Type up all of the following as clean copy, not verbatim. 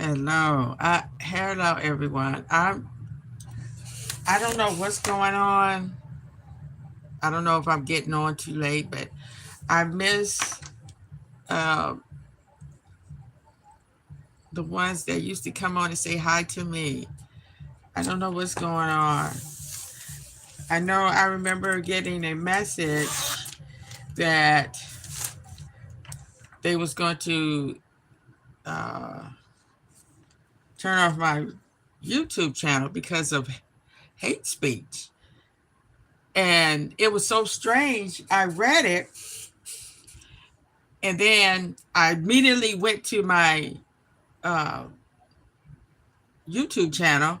Hello everyone. I don't know what's going on. I don't know if I'm getting on too late, but I miss uh, the ones that used to come on and say hi to me. I don't know what's going on. I know I remember getting a message that they was going to uh, turn off my YouTube channel because of hate speech. And it was so strange. I read it and then I immediately went to my uh, YouTube channel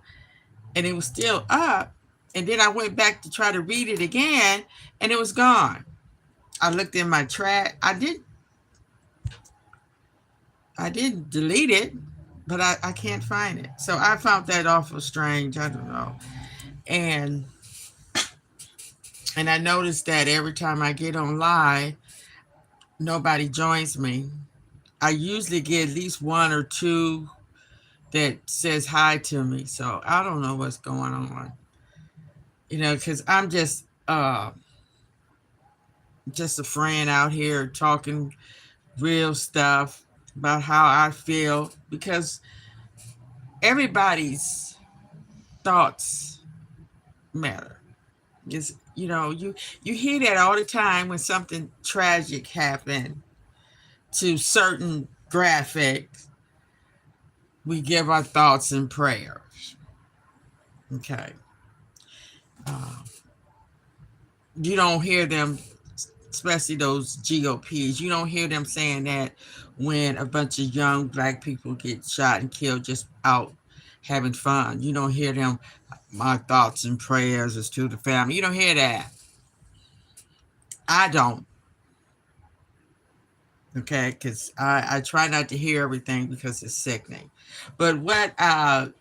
and it was still up. And then I went back to try to read it again and it was gone. I looked in my trash. I didn't delete it, but I can't find it. So I found that awful strange. I don't know. And and I noticed that every time I get on live, nobody joins me. I usually get at least one or two that says hi to me. So I don't know what's going on. Because I'm just a friend out here talking real stuff about how I feel because everybody's thoughts matter. Just you hear that all the time when something tragic happened to certain graphics. We give our thoughts and prayers. Okay, uh, you don't hear them, especially those GOPs. You don't hear them saying that when a bunch of young black people get shot and killed just out having fun. You don't hear them. My thoughts and prayers is to the family. You don't hear that. I don't. Okay, because I try not to hear everything because it's sickening. But what I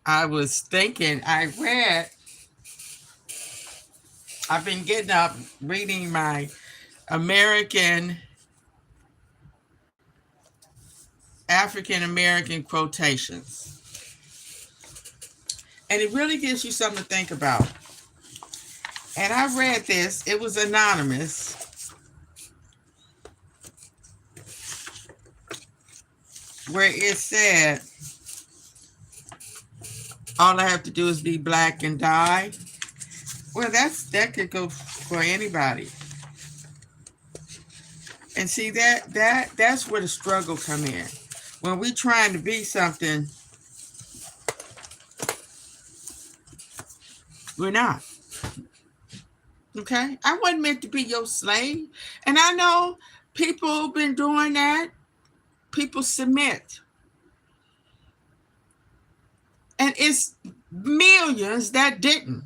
was thinking, I've been getting up reading my American African American quotations. And it really gives you something to think about. And I read this, it was anonymous, where it said, all I have to do is be black and die. Well, that could go for anybody. And see that's where the struggle come in. When we trying to be something, we're not. Okay? I wasn't meant to be your slave. And I know people been doing that. People submit. And it's millions that didn't.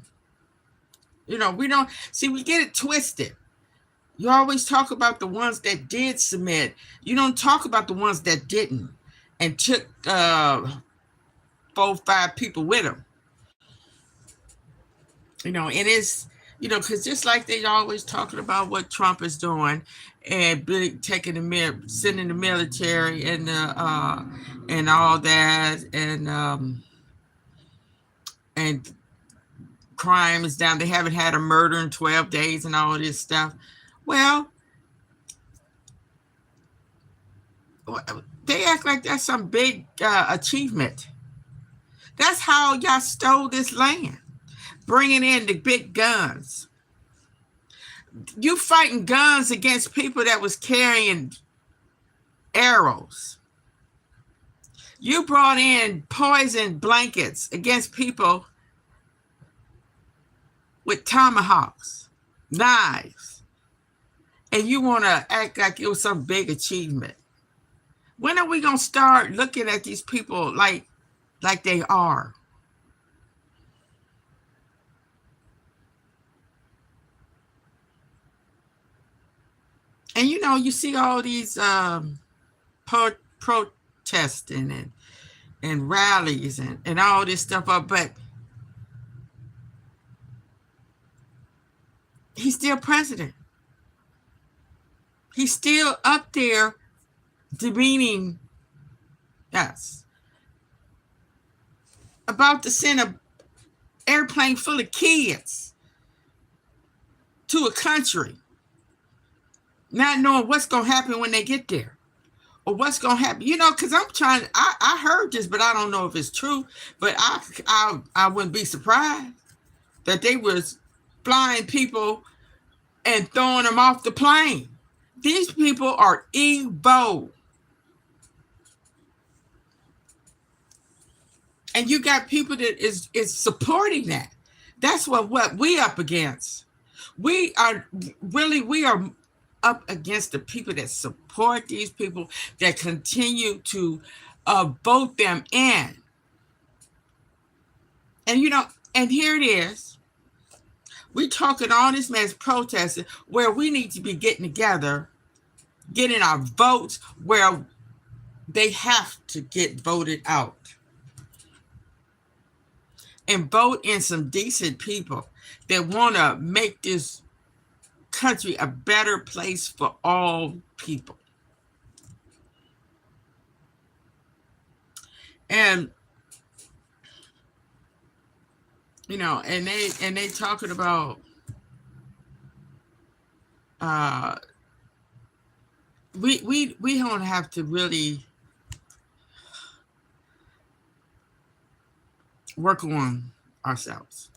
We don't see, we get it twisted. You always talk about the ones that did submit. You don't talk about the ones that didn't and took 4-5 people with them. And it's, because just like they always talking about what Trump is doing and taking sending the military and all that and crime is down. They haven't had a murder in 12 days and all this stuff. Well, they act like that's some big achievement. That's how y'all stole this land, bringing in the big guns. You fighting guns against people that was carrying arrows. You brought in poison blankets against people with tomahawks, knives, and you want to act like it was some big achievement. When are we going to start looking at these people like they are? And you see all these protesting and rallies and all this stuff up, but he's still president. He's still up there demeaning us. about to send a airplane full of kids to a country, not knowing what's going to happen when they get there or what's going to happen. Because I'm trying, I heard this, but I don't know if it's true. But I wouldn't be surprised that they was flying people and throwing them off the plane. These people are evil. And you got people that is supporting that. That's what we up against. We are up against the people that support these people, that continue to vote them in. And and here it is. We talking all this mass protesting where we need to be getting together, getting our votes where they have to get voted out. And vote in some decent people that want to make this country a better place for all people. And and they talking about uh we don't have to really work on ourselves.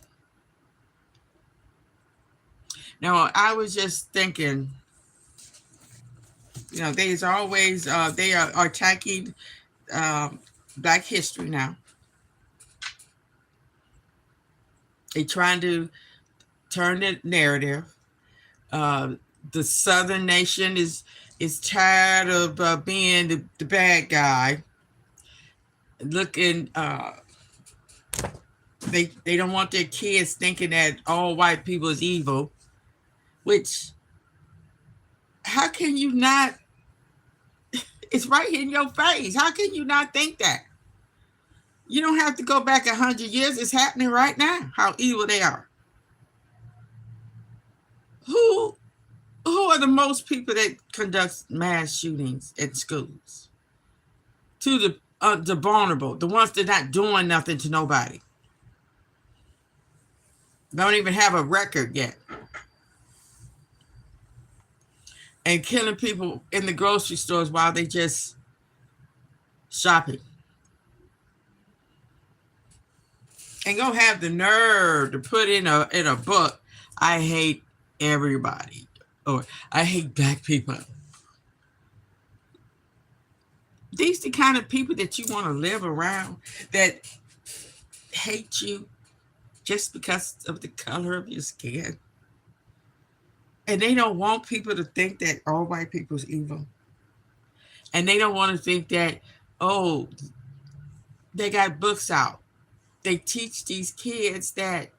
Now, I was just thinking, there's always they are attacking Black history now. They trying to turn the narrative. Uh, the Southern nation is tired of being the bad guy. Looking, they don't want their kids thinking that all white people is evil. Which, how can you not? It's right in your face. How can you not think that? You don't have to go back 100 years. It's happening right now. How evil they are. Who are the most people that conduct mass shootings at schools? To the vulnerable, the ones that are not doing nothing to nobody. Don't even have a record yet. And killing people in the grocery stores while they just shopping. And go have the nerve to put in a book, I hate everybody, or I hate Black people. These the kind of people that you want to live around, that hate you just because of the color of your skin. And they don't want people to think that all white people is evil. And they don't want to think that, oh, they got books out. They teach these kids that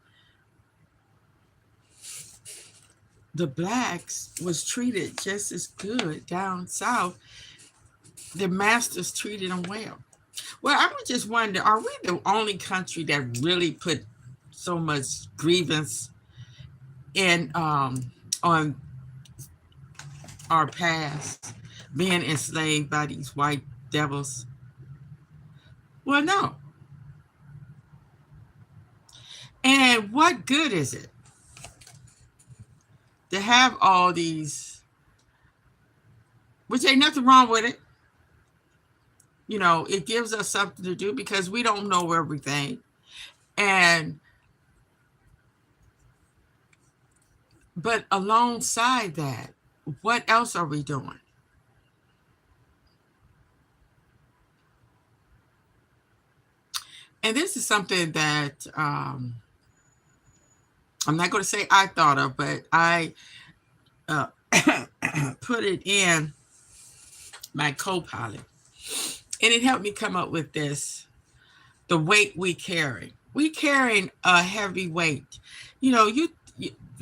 the Blacks was treated just as good down south. The masters treated them well. Well, I would just wonder, are we the only country that really put so much grievance in on our past, being enslaved by these white devils? Well, no. And what good is it to have all these, which ain't nothing wrong with it. It gives us something to do because we don't know everything. But alongside that, what else are we doing? And this is something that I'm not going to say I thought of, but I uh, put it in my co-pilot. And it helped me come up with this: the weight we carry. We carrying a heavy weight. You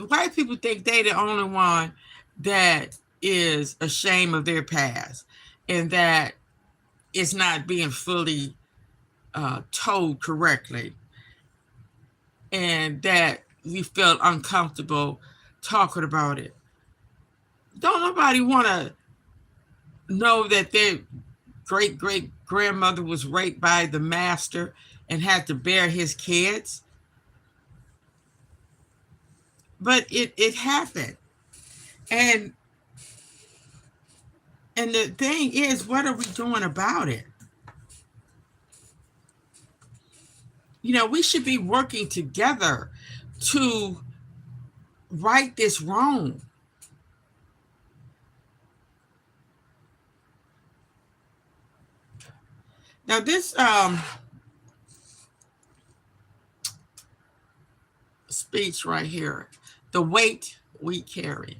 white people think they the only one that is ashamed of their past, and that it's not being fully told correctly, and that we feel uncomfortable talking about it. Don't nobody want to know that their great grandmother was raped by the master and had to bear his kids. But it happened. And and the thing is, what are we doing about it? We should be working together to right this wrong. Now this speech right here, the weight we carry.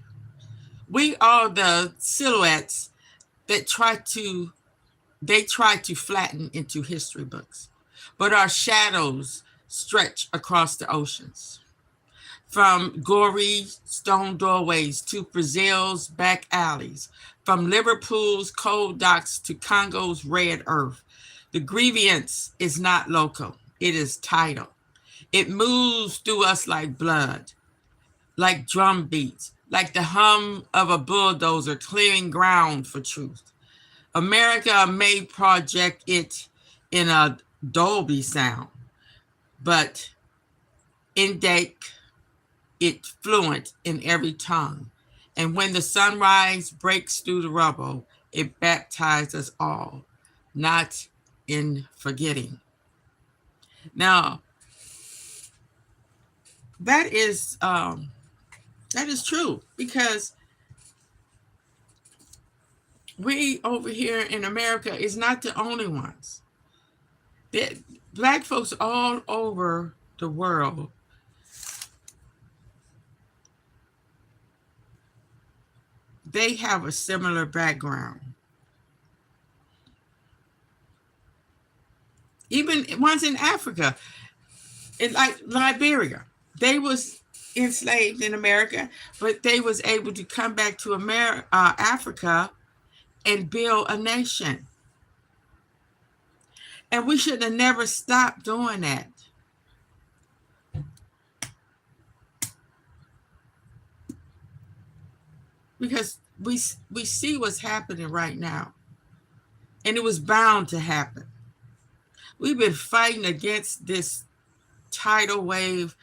We are the silhouettes that try to flatten into history books, but our shadows stretch across the oceans. From gory stone doorways to Brazil's back alleys, from Liverpool's cold docks to Congo's red earth, the grievance is not local, it is tidal. It moves through us like blood, like drum beats, like the hum of a bulldozer clearing ground for truth. America may project it in a Dolby sound, but indake it fluent in every tongue. And when the sunrise breaks through the rubble, it baptizes us all, not in forgetting. Now, that is true, because we over here in America is not the only ones. Black folks all over the world they have a similar background. Even ones in Africa, like Liberia, they was enslaved in America, but they was able to come back to Africa and build a nation. And we should have never stopped doing that. Because we see what's happening right now. And it was bound to happen. We've been fighting against this tidal wave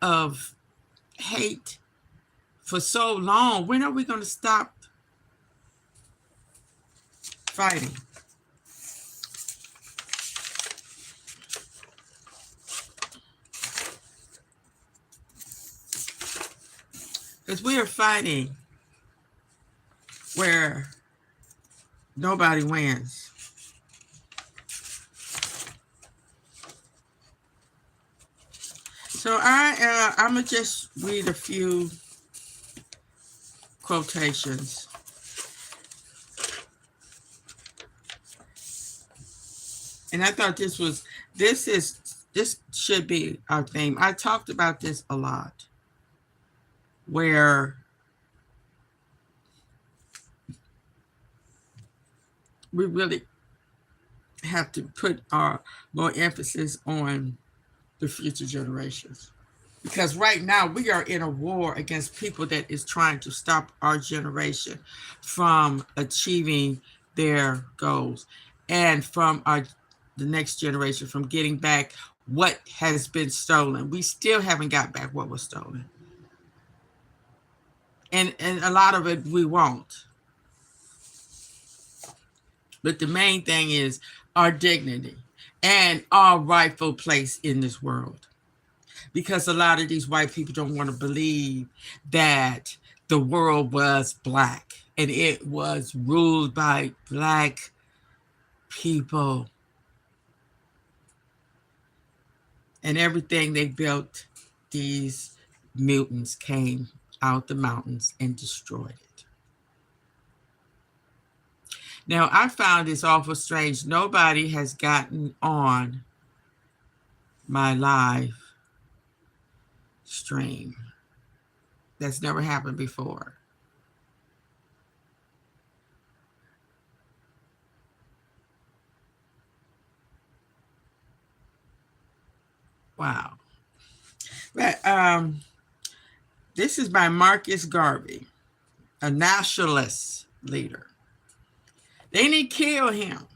of hate for so long. When are we going to stop fighting? Because we are fighting where nobody wins. So I'm going to just read a few quotations. And I thought this should be our theme. I talked about this a lot, where we really have to put more emphasis on the future generations. Because right now we are in a war against people that is trying to stop our generation from achieving their goals, and from the next generation from getting back what has been stolen. We still haven't got back what was stolen. And a lot of it we won't. But the main thing is our dignity and our rightful place in this world. Because a lot of these white people don't want to believe that the world was black and it was ruled by black people. And everything they built, these mutants came out the mountains and destroyed it. Now, I found this awful strange. Nobody has gotten on my live stream. That's never happened before. Wow. But this is by Marcus Garvey, a nationalist leader. They didn't kill him,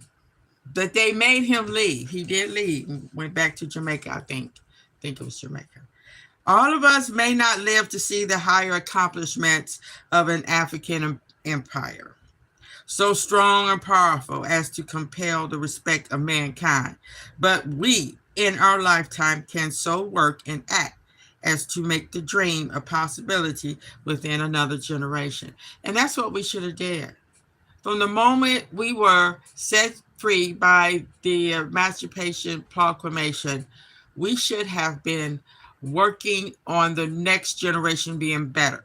But they made him leave. He did leave. Went back to Jamaica, I think. I think it was Jamaica. All of us may not live to see the higher accomplishments of an African empire, so strong and powerful as to compel the respect of mankind. But we, in our lifetime, can so work and act as to make the dream a possibility within another generation. And that's what we should have did. From the moment we were set free by the Emancipation Proclamation, we should have been working on the next generation being better.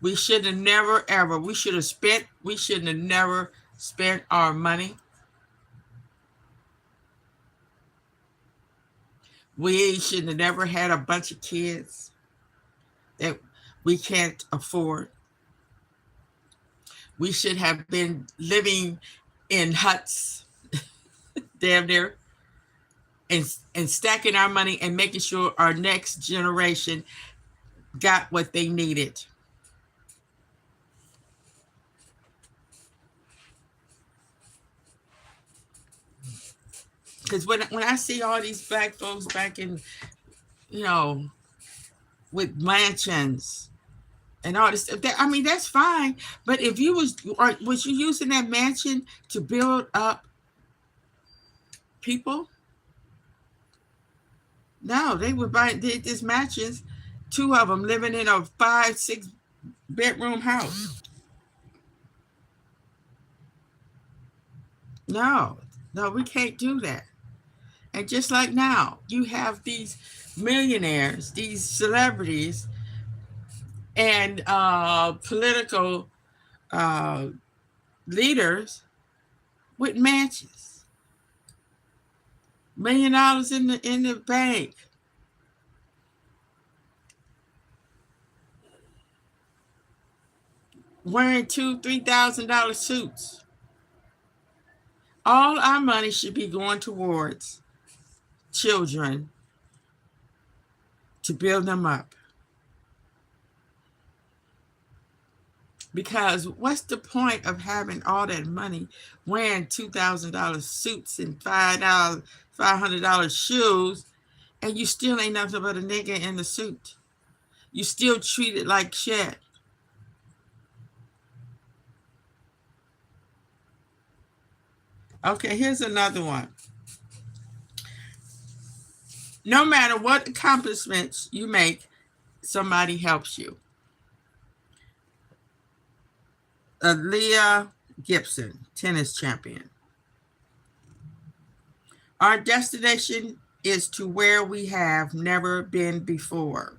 We should have never ever, we shouldn't have never spent our money. We shouldn't have never had a bunch of kids that we can't afford. We should have been living in huts, damn near, and stacking our money and making sure our next generation got what they needed. Because when I see all these black folks back in, you know, with mansions and all this stuff, I mean, that's fine. But if you was you using that mansion to build up people? No, they were buying these mansions, two of them living in a 5, 6 bedroom house. No, no, we can't do that. And just like now, you have these millionaires, these celebrities, and political uh, leaders with mansions, $1 million in the bank, wearing $2,000, $3,000 suits. All our money should be going towards children to build them up. Because what's the point of having all that money, wearing $2,000 suits and $500 shoes, and you still ain't nothing but a nigga in the suit? You still treat it like shit. Okay, here's another one. No matter what accomplishments you make, somebody helps you. Aaliyah Gibson, tennis champion. Our destination is to where we have never been before.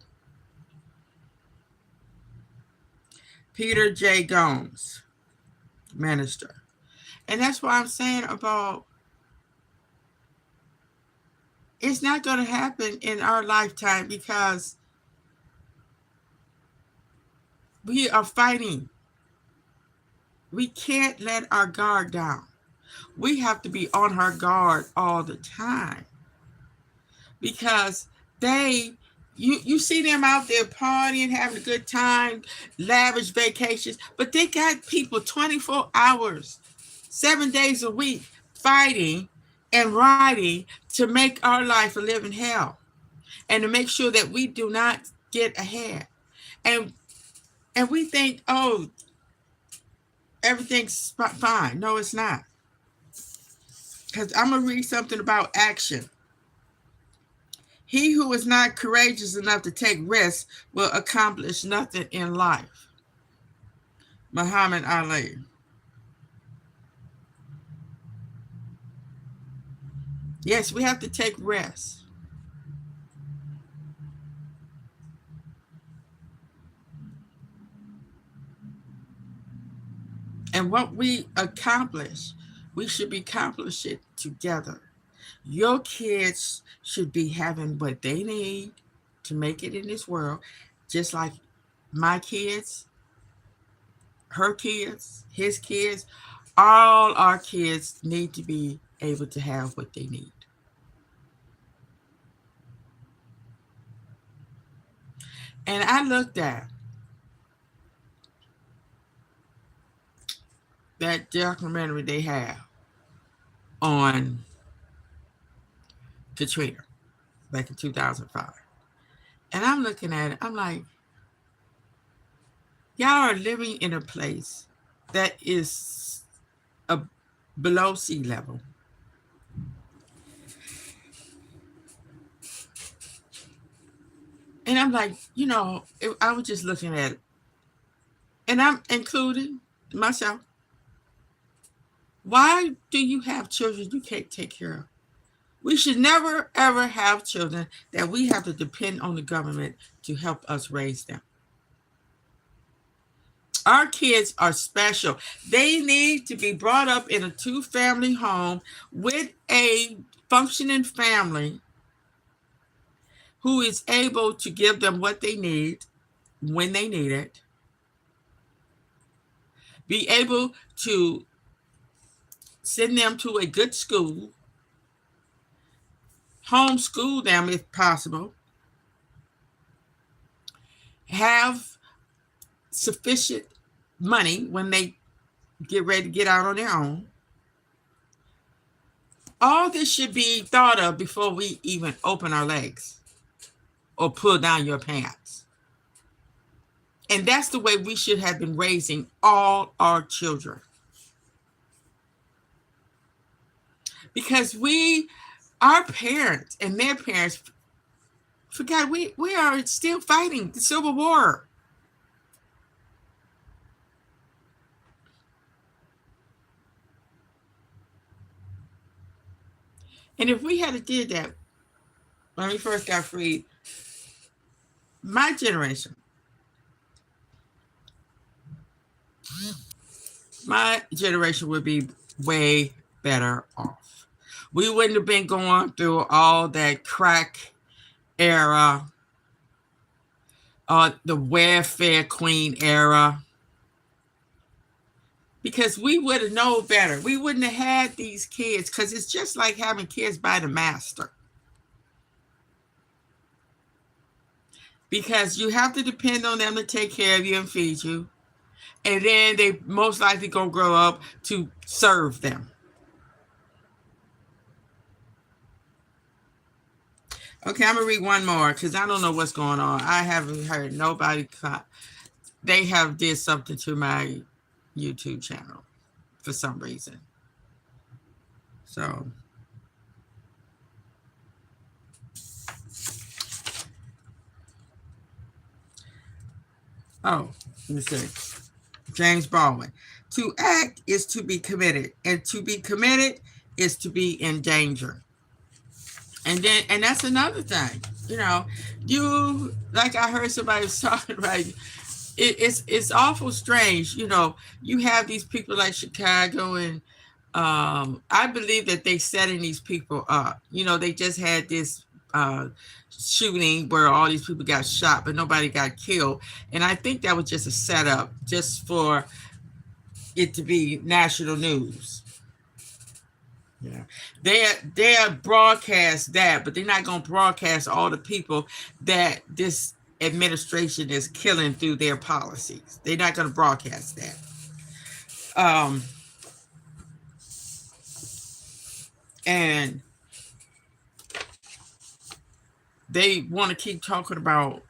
Peter J. Gomes, minister. And that's why I'm saying about it's not going to happen in our lifetime because we are fighting. We can't let our guard down. We have to be on our guard all the time because you see them out there partying, having a good time, lavish vacations, but they got people 24 hours, 7 days a week fighting and riding to make our life a living hell and to make sure that we do not get ahead. And and we think, oh, everything's fine. No, it's not. Because I'm going to read something about action. He who is not courageous enough to take risks will accomplish nothing in life. Muhammad Ali. Yes, we have to take risks. And what we accomplish, we should be accomplishing it together. Your kids should be having what they need to make it in this world, just like my kids, her kids, his kids. All our kids need to be able to have what they need. And I looked at that documentary they have on Katrina back in 2005. And I'm looking at it, I'm like, y'all are living in a place that is a, below sea level. And I'm like, I was just looking at it, and I'm including myself. Why do you have children you can't take care of? We should never, ever have children that we have to depend on the government to help us raise them. Our kids are special. They need to be brought up in a two-family home with a functioning family who is able to give them what they need when they need it, be able to send them to a good school, homeschool them if possible, have sufficient money when they get ready to get out on their own. All this should be thought of before we even open our legs or pull down your pants. And that's the way we should have been raising all our children. Because our parents and their parents forgot we are still fighting the Civil War. And if we had did that when we first got freed, my generation would be way better off. We wouldn't have been going through all that crack era, the welfare queen era, because we would have known better. We wouldn't have had these kids, because it's just like having kids by the master. Because you have to depend on them to take care of you and feed you. And then they most likely gonna grow up to serve them. Okay, I'm gonna read one more because I don't know what's going on. I haven't heard nobody. They have did something to my YouTube channel for some reason. So, let me see. James Baldwin. To act is to be committed, and to be committed is to be in danger. And that's another thing. You, like I heard somebody was talking about, it's awful strange. You have these people like Chicago, and I believe that they setting these people up. They just had this shooting where all these people got shot, but nobody got killed. And I think that was just a setup just for it to be national news. Yeah, they broadcast that, but they're not going to broadcast all the people that this administration is killing through their policies. They're not going to broadcast that. And they want to keep talking about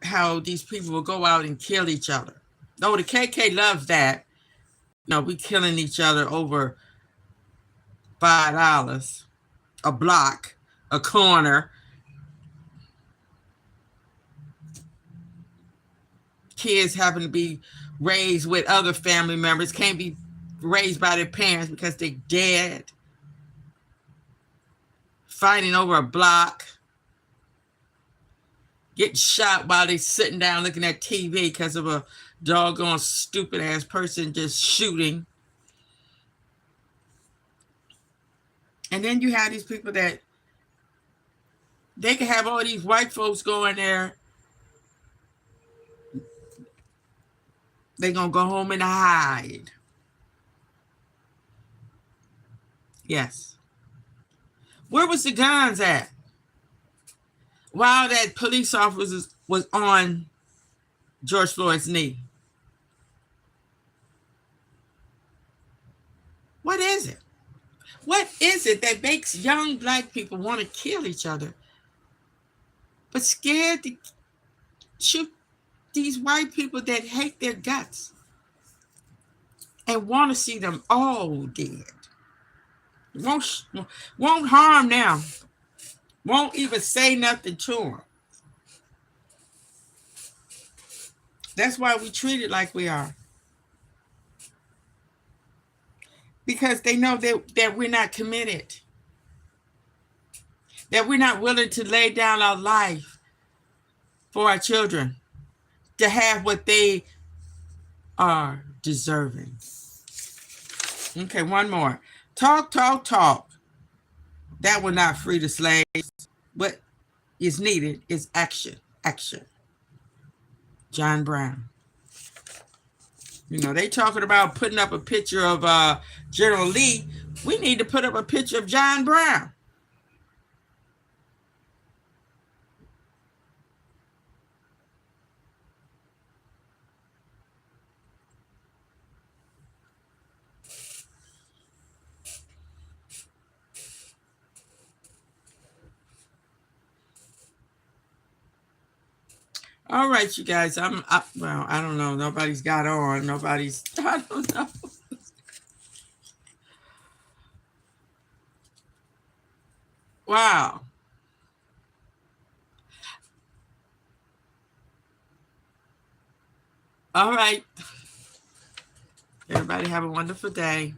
how these people will go out and kill each other. No, the KK loves that. We killing each other over $5 a block, a corner. Kids having to be raised with other family members, can't be raised by their parents because they're dead. Fighting over a block. Getting shot while they're sitting down looking at TV because of a doggone stupid ass person just shooting. And then you have these people that they can have all these white folks going there. They're going to go home and hide. Yes. Where was the guns at? While that police officer was on George Floyd's knee. What is it? What is it that makes young black people want to kill each other, but scared to shoot these white people that hate their guts and want to see them all dead? Won't, won't harm them. Won't even say nothing to them. That's why we treat it like we are. Because they know that we're not committed, that we're not willing to lay down our life for our children to have what they are deserving. Okay, one more. Talk, talk, talk. That will not free the slaves. What is needed is action. Action. John Brown. You know, they talking about putting up a picture of General Lee. We need to put up a picture of John Brown. All right, you guys. Well, I don't know. Nobody's got on. Nobody's. I don't know. Wow. All right. Everybody have a wonderful day.